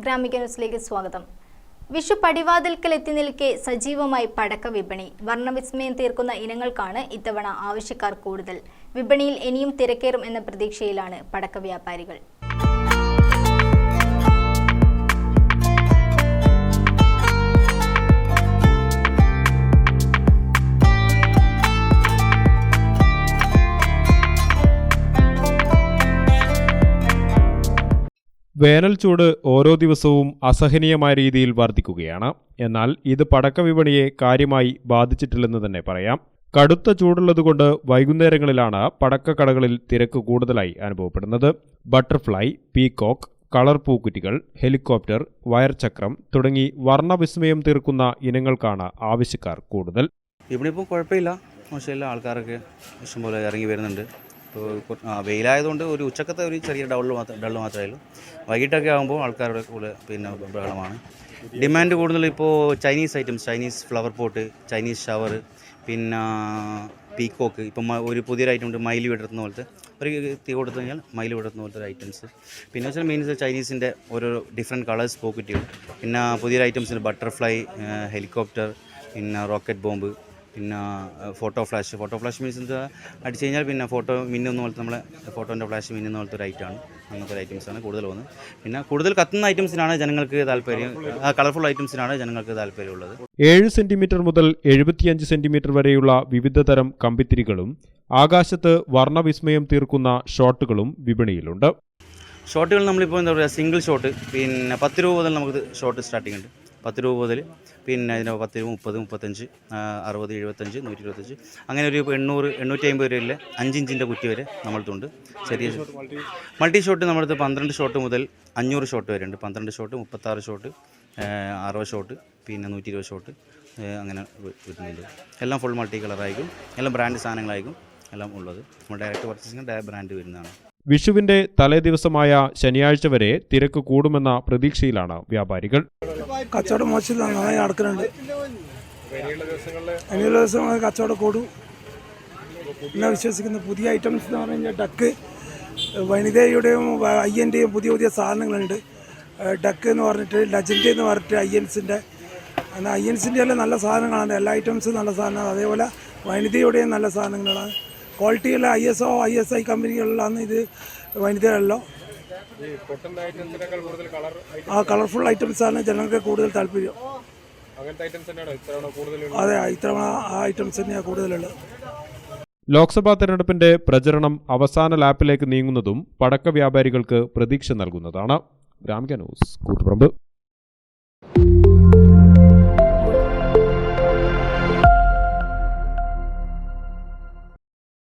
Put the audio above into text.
ഗ്രാമിക ന്യൂസിലേക്ക് സ്വാഗതം. വിഷു പടിവാതിൽക്കൽ എത്തി നിൽക്കെ സജീവമായി പടക്ക വിപണി. വർണ്ണവിസ്മയം തീർക്കുന്ന ഇനങ്ങൾക്കാണ് ഇത്തവണ ആവശ്യക്കാർ കൂടുതൽ. വിപണിയിൽ ഇനിയും തിരക്കേറും എന്ന പ്രതീക്ഷയിലാണ് പടക്ക വ്യാപാരികൾ. വേനൽ ചൂട് ഓരോ ദിവസവും അസഹനീയമായ രീതിയിൽ വർദ്ധിക്കുകയാണ്. എന്നാൽ ഇത് പടക്ക വിപണിയെ കാര്യമായി ബാധിച്ചിട്ടില്ലെന്ന് തന്നെ പറയാം. കടുത്ത ചൂടുള്ളതുകൊണ്ട് വൈകുന്നേരങ്ങളിലാണ് പടക്കക്കടകളിൽ തിരക്ക് കൂടുതലായി അനുഭവപ്പെടുന്നത്. ബട്ടർഫ്ലൈ, പീകോക്ക്, കളർ പൂക്കുറ്റികൾ, ഹെലികോപ്റ്റർ, വയർചക്രം തുടങ്ങി വർണ്ണവിസ്മയം തീർക്കുന്ന ഇനങ്ങൾക്കാണ് ആവശ്യക്കാർ കൂടുതൽ. ഇവിടെ ഇപ്പോൾ കുഴപ്പമില്ല, മോശമില്ല, ആൾക്കാരൊക്കെ ഇഷ്ടംപോലെ ഇറങ്ങി വരുന്നുണ്ട്. ഇപ്പോൾ വെയിലായതുകൊണ്ട് ഒരു ഉച്ചക്കത്തെ ഒരു ചെറിയ ഡള്ള് മാത്രമേ ഉള്ളൂ. വൈകിട്ടൊക്കെ ആകുമ്പോൾ ആൾക്കാരുടെ കൂടെ ബഹളമാണ്. ഡിമാൻഡ് കൂടുതൽ ഇപ്പോൾ Chinese items, Chinese flower pot, Chinese shower, പിന്നെ പീക്കോക്ക്. ഇപ്പം ഒരു പുതിയൊരു ഐറ്റം ഉണ്ട്, മയിൽ വിടർത്തുന്ന പോലത്തെ ഒരു തീ കൊടുത്തു കഴിഞ്ഞാൽ മയിൽ വിടർത്തുന്ന പോലത്തെ ഒരു ഐറ്റംസ്. പിന്നെ വെച്ചാൽ മെയിൻസ് ചൈനീസിൻ്റെ ഓരോ ഡിഫറെൻറ്റ് കളേഴ്സ് പോക്കറ്റുകൾ. പിന്നെ പുതിയൊരു ഐറ്റംസിന് ബട്ടർഫ്ലൈ, ഹെലികോപ്റ്റർ, പിന്നെ റോക്കറ്റ് ബോംബ്, പിന്നെ ഫോട്ടോ ഫ്ലാഷ് മീൻസ് എന്താ അടിച്ചു കഴിഞ്ഞാൽ പിന്നെ ഫോട്ടോ മിന്നുന്ന പോലത്തെ, നമ്മളെ ഫോട്ടോൻ്റെ ഫ്ലാഷ് മിന്നുന്ന പോലത്തെ ഒരു ഐറ്റമാണ്. അങ്ങനത്തെ ഒരു ഐറ്റംസാണ് കൂടുതൽ പോകുന്നത്. പിന്നെ കൂടുതൽ കത്തുന്ന ഐറ്റംസിനാണ് ജനങ്ങൾക്ക് താല്പര്യം, കളർഫുൾ ഐറ്റംസിനാണ് ജനങ്ങൾക്ക് താല്പര്യമുള്ളത്. 7 സെന്റിമീറ്റർ മുതൽ 75 സെന്റിമീറ്റർ വരെയുള്ള വിവിധ തരം കമ്പിത്തിരികളും ആകാശത്ത് വർണ്ണവിസ്മയം തീർക്കുന്ന ഷോട്ടുകളും വിപണിയിലുണ്ട്. ഷോട്ടുകൾ നമ്മളിപ്പോൾ എന്താ പറയുക, സിംഗിൾ ഷോട്ട് പിന്നെ 10 രൂപ മുതൽ നമുക്ക് ഷോട്ട് സ്റ്റാർട്ടിംഗ് ഉണ്ട്. 10 രൂപ മുതൽ പിന്നെ അതിന് 10 രൂപ, 30, 35, 60, 75, 125 അങ്ങനെ ഒരു 800, 850 വരെയുള്ള 5 ഇഞ്ചിൻ്റെ കുറ്റി വരെ നമ്മൾക്കുണ്ട്. ചെറിയ മൾട്ടി ഷോട്ട് നമ്മളടുത്ത് 12 ഷോട്ട് മുതൽ 500 ഷോട്ട് വരെ ഉണ്ട്. 12 ഷോട്ട്, 36 ഷോട്ട്, 60 ഷോട്ട്, പിന്നെ 120 ഷോട്ട് അങ്ങനെ വരുന്നുണ്ട്. എല്ലാം ഫുൾ മൾട്ടി കളറായിരിക്കും, എല്ലാം ബ്രാൻഡ് സാധനങ്ങളായിരിക്കും എല്ലാം ഉള്ളത്. നമ്മൾ ഡയറക്റ്റ് പർച്ചേസിങ് ബ്രാൻഡ് വരുന്നതാണ്. വിഷുവിന്റെ തലേ ദിവസമായ ശനിയാഴ്ച വരെ തിരക്ക് കൂടുമെന്ന പ്രതീക്ഷയിലാണ് വ്യാപാരികൾ. കച്ചവടം മോശം നന്നായി നടക്കുന്നുണ്ട്. ഇനിയുള്ള ദിവസങ്ങളിൽ കച്ചവടം കൂടും എന്നാണ് വിശ്വസിക്കുന്നത്. പുതിയ ഐറ്റംസ് എന്ന് പറഞ്ഞു കഴിഞ്ഞാൽ ഡക്ക്, വനിതയുടെയും അയ്യൻ്റെയും പുതിയ പുതിയ സാധനങ്ങളുണ്ട്. ഡക്ക് എന്ന് പറഞ്ഞിട്ട്, ലജൻഡ് എന്ന് പറഞ്ഞിട്ട് അയ്യൻസിൻ്റെ, എന്നാൽ അയ്യൻസിൻ്റെ എല്ലാം നല്ല സാധനങ്ങളാണ്. എല്ലാ ഐറ്റംസും നല്ല സാധനമാണ്. അതേപോലെ വനിതയുടെയും നല്ല സാധനങ്ങളാണ്. ക്വാളിറ്റിയുള്ള ISO ISI കമ്പനികളിലാണ് ഇത് വനിതകളല്ലോ. കളർഫുൾ ഐറ്റംസാണ് ജനങ്ങൾക്ക് കൂടുതൽ താല്പര്യം. അതെ, ഇത്തവണ ആ ഐറ്റംസ് തന്നെയാണ് കൂടുതലുള്ളത്. ലോക്സഭാ തെരഞ്ഞെടുപ്പിന്റെ പ്രചരണം അവസാന ലാപ്പിലേക്ക് നീങ്ങുന്നതും പടക്ക വ്യാപാരികൾക്ക് പ്രതീക്ഷ നൽകുന്നതാണ്. ഗ്രാമിക ന്യൂസ്, കൂത്തുപറമ്പ്.